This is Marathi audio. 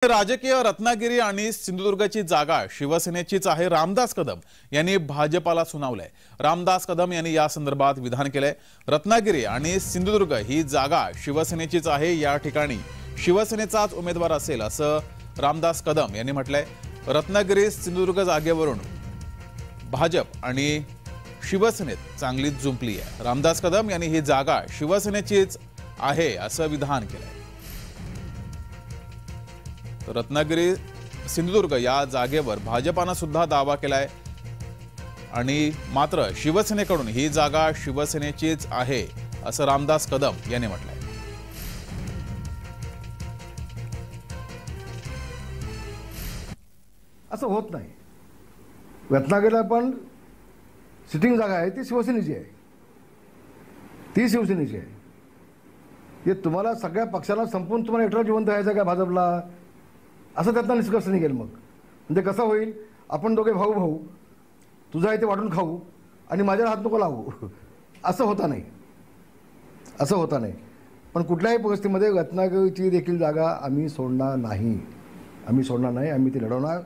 राजकीय रत्नागिरी आणि सिंधुदुर्गची जागा शिवसेनेचीच आहे, रामदास कदम यांनी भाजपाला सुनावलंय। रामदास कदम यांनी या संदर्भात विधान केलंय। रत्नागिरी आणि सिंधुदुर्ग ही जागा शिवसेनेचीच आहे, या ठिकाणी शिवसेनेचाच उमेदवार असेल असं रामदास कदम यांनी म्हटलंय। रत्नागिरी सिंधुदुर्ग जागेवरून भाजप आणि शिवसेनेत चांगलीच जुंपली आहे। रामदास कदम यांनी ही जागा शिवसेनेचीच आहे असं विधान केलंय। रत्नागिरी सिंधुदुर्ग या जागेवर भाजपाने सुद्धा दावा केलाय आणि मात्र शिवसेनेकडून ही जागा शिवसेनेचीच आहे असं रामदास कदम यांनी म्हटलंय। असं होत नाही। रत्नागिरीला पण सिटिंग जागा आहे, ती शिवसेनेची आहे, ती शिवसेनेची आहे। हे तुम्हाला सगळ्या पक्षाला संपून तुम्हाला एकटा जिवंत राहायचं का भाजपला, असं त्यातनं निष्कर्ष निघेल। मग म्हणजे कसं होईल, आपण दोघे भाऊ भाऊ, तुझा आहे ते वाटून खाऊ आणि माझ्याला हात नको लावू, असं होता नाही, असं होता नाही। पण कुठल्याही परिस्थितीमध्ये रत्नागिरीची देखील जागा आम्ही सोडणार नाही, आम्ही ती लढवणार।